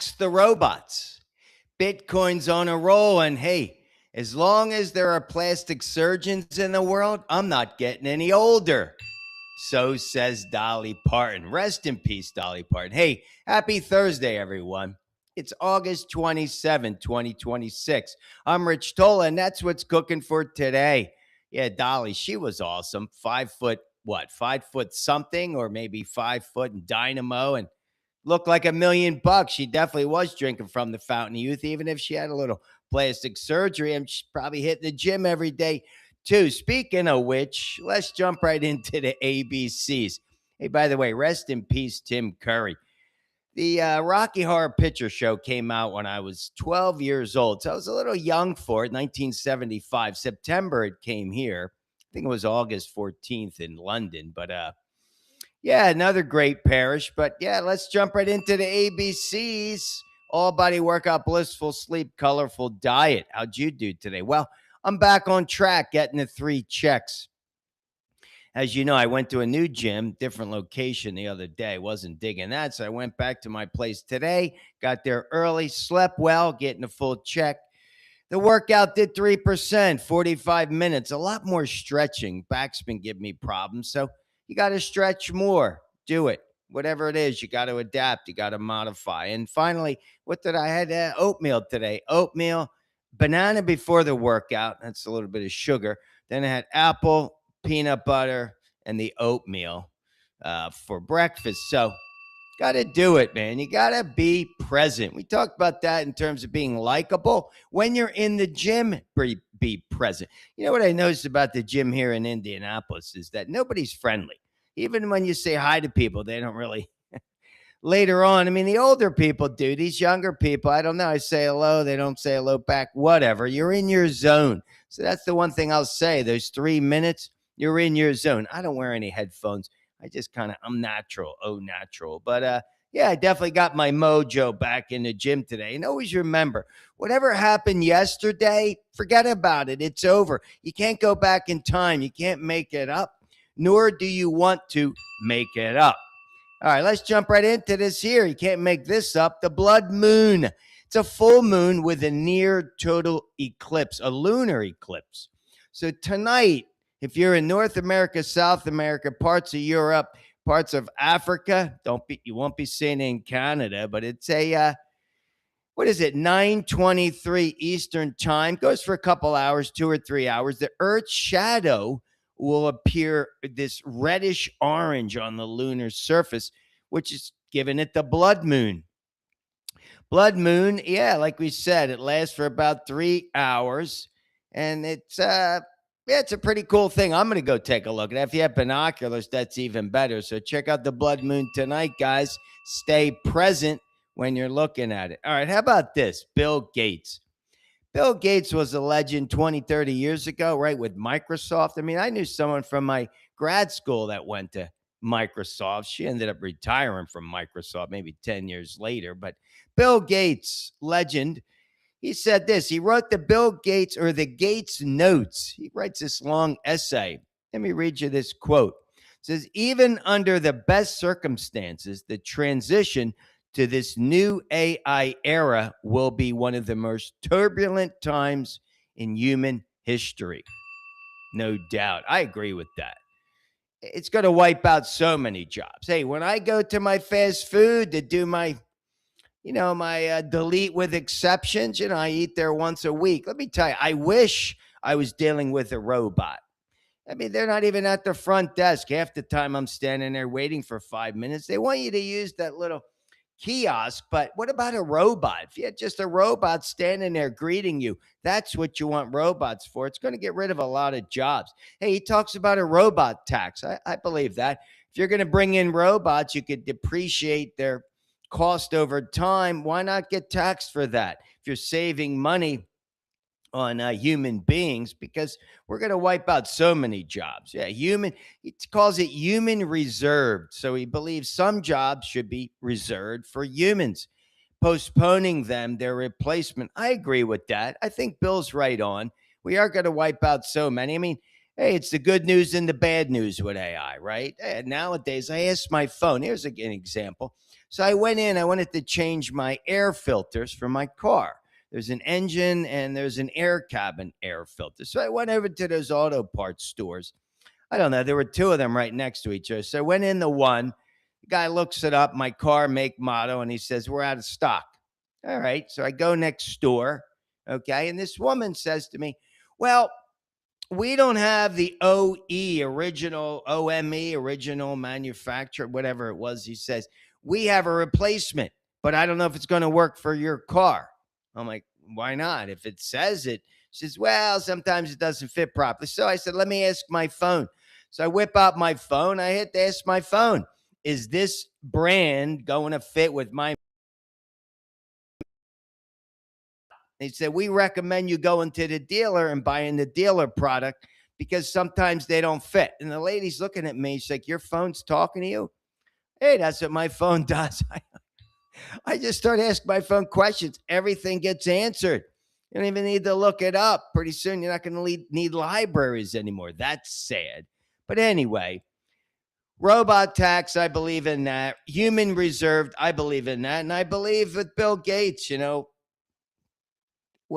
tax the robots. Bitcoin's on a roll. And hey, as long as there are plastic surgeons in the world, I'm not getting any older. So says Dolly Parton. Rest in peace, Dolly Parton. Hey, happy Thursday, everyone. It's August 27, 2026. I'm Rich Tola, and that's what's cooking for today. Yeah, Dolly, she was awesome. 5 foot, what, 5 foot something, or maybe 5 foot in dynamo, and looked like $1,000,000. She definitely was drinking from the fountain of youth, even if she had a little plastic surgery, and she's probably hitting the gym every day too. Speaking of which, let's jump right into the ABCs. Hey, by the way, rest in peace, Tim Curry. The Rocky Horror Picture Show came out when I was 12 years old, so I was a little young for it. 1975, September, it came here. I think it was August 14th in London, but yeah, another great parish. But yeah, let's jump right into the ABCs. All body workout, blissful sleep, colorful diet. How'd you do today? Well, I'm back on track, getting the 3 checks. As you know, I went to a new gym, different location the other day. Wasn't digging that, so I went back to my place today. Got there early, slept well, getting a full check. The workout did 3%, 45 minutes, a lot more stretching. Back's been giving me problems, so you got to stretch more. Do it. Whatever it is, you got to adapt. You got to modify. And finally, what did I had? Oatmeal today. Oatmeal, banana before the workout. That's a little bit of sugar. Then I had apple, peanut butter, and the oatmeal for breakfast. So got to do it, man. You got to be present. We talked about that in terms of being likable. When you're in the gym, be present. You know what I noticed about the gym here in Indianapolis is that nobody's friendly. Even when you say hi to people, they don't really. Later on, I mean, the older people do. These younger people, I don't know. I say hello. They don't say hello back. Whatever. You're in your zone. So that's the one thing I'll say. Those 3 minutes, you're in your zone. I don't wear any headphones. I just I'm natural. Oh, natural. But yeah, I definitely got my mojo back in the gym today. And always remember, whatever happened yesterday, forget about it. It's over. You can't go back in time. You can't make it up, nor do you want to make it up. All right, let's jump right into this here. You can't make this up. The blood moon. It's a full moon with a near total eclipse, a lunar eclipse. So tonight, if you're in North America, South America, parts of Europe, parts of Africa, you won't be seeing it in Canada, but it's a what is it? 9:23 Eastern time. Goes for a couple hours, 2 or 3 hours. The Earth's shadow will appear this reddish orange on the lunar surface, which is giving it the blood moon. Blood moon, yeah, like we said, it lasts for about 3 hours, and it's a pretty cool thing. I'm going to go take a look at it. If you have binoculars, that's even better. So check out the blood moon tonight, guys. Stay present when you're looking at it. All right, how about this? Bill Gates. Bill Gates was a legend 20, 30 years ago, right, with Microsoft. I mean, I knew someone from my grad school that went to Microsoft. She ended up retiring from Microsoft maybe 10 years later. But Bill Gates, legend, he said this. He wrote the Bill Gates or the Gates Notes. He writes this long essay. Let me read you this quote. It says, even under the best circumstances, the transition to this new AI era will be one of the most turbulent times in human history. No doubt. I agree with that. It's going to wipe out so many jobs. Hey, when I go to my fast food to do my delete with exceptions, I eat there once a week. Let me tell you, I wish I was dealing with a robot. I mean, they're not even at the front desk. Half the time I'm standing there waiting for 5 minutes. They want you to use that little kiosk, but what about a robot? If you had just a robot standing there greeting you, that's what you want robots for. It's going to get rid of a lot of jobs. Hey, he talks about a robot tax. I believe that. If you're going to bring in robots, you could depreciate their cost over time. Why not get taxed for that? If you're saving money on human beings, because we're going to wipe out so many jobs. Yeah, he calls it human reserved. So he believes some jobs should be reserved for humans, postponing them, their replacement. I agree with that. I think Bill's right on. We are going to wipe out so many. I mean, hey, it's the good news and the bad news with AI, right? Nowadays, I ask my phone. Here's an example. So I went in, I wanted to change my air filters for my car. There's an engine and there's an air cabin air filter. So I went over to those auto parts stores. I don't know, there were two of them right next to each other. So I went in the one, the guy looks it up, my car make, model, and he says, we're out of stock. All right. So I go next door. Okay. And this woman says to me, well, we don't have the OE original, OME original manufacturer, whatever it was. He says, we have a replacement, but I don't know if it's going to work for your car. I'm like, why not? If it says it, she says, well, sometimes it doesn't fit properly. So I said, let me ask my phone. So I whip out my phone. I hit to ask my phone, is this brand going to fit with my? He said, we recommend you going to the dealer and buying the dealer product because sometimes they don't fit. And the lady's looking at me. She's like, your phone's talking to you? Hey, that's what my phone does. I just start asking my phone questions. Everything gets answered. You don't even need to look it up. Pretty soon, you're not going to need libraries anymore. That's sad. But anyway, robot tax, I believe in that. Human reserved, I believe in that. And I believe with Bill Gates, what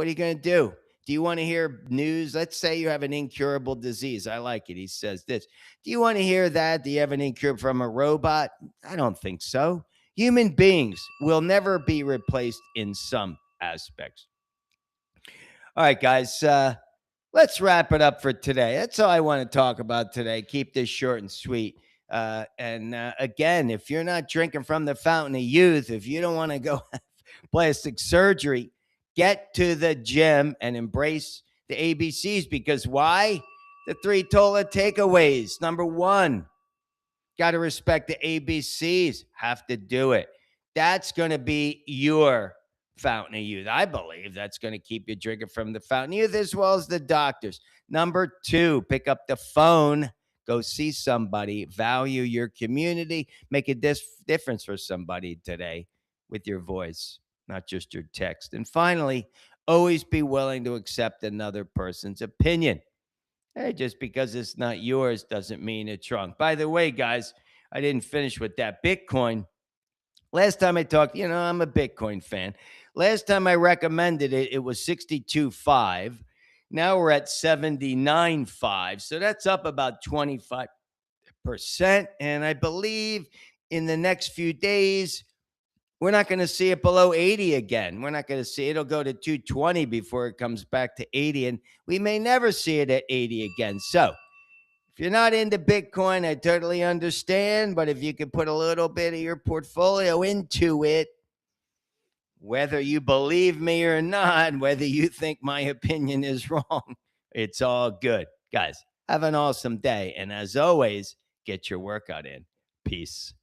are you going to do? Do you want to hear news? Let's say you have an incurable disease. I like it. He says this. Do you want to hear that? Do you have an incurable from a robot? I don't think so. Human beings will never be replaced in some aspects. All right, guys, let's wrap it up for today. That's all I want to talk about today. Keep this short and sweet. Again, if you're not drinking from the fountain of youth, if you don't want to go have plastic surgery, get to the gym and embrace the ABCs, because why? The three Tola takeaways. Number one, got to respect the ABCs. Have to do it. That's going to be your fountain of youth. I believe that's going to keep you drinking from the fountain of youth as well as the doctors. Number two, pick up the phone. Go see somebody. Value your community. Make a difference for somebody today with your voice, not just your text. And finally, always be willing to accept another person's opinion. Hey, just because it's not yours doesn't mean it's wrong. By the way, guys, I didn't finish with that Bitcoin. Last time I talked, I'm a Bitcoin fan. Last time I recommended it, it was 62.5. Now we're at 79.5. So that's up about 25%. And I believe in the next few days, we're not going to see it below 80 again. We're not going to see it. It'll go to 220 before it comes back to 80. And we may never see it at 80 again. So if you're not into Bitcoin, I totally understand. But if you could put a little bit of your portfolio into it, whether you believe me or not, whether you think my opinion is wrong, it's all good. Guys, have an awesome day. And as always, get your workout in. Peace.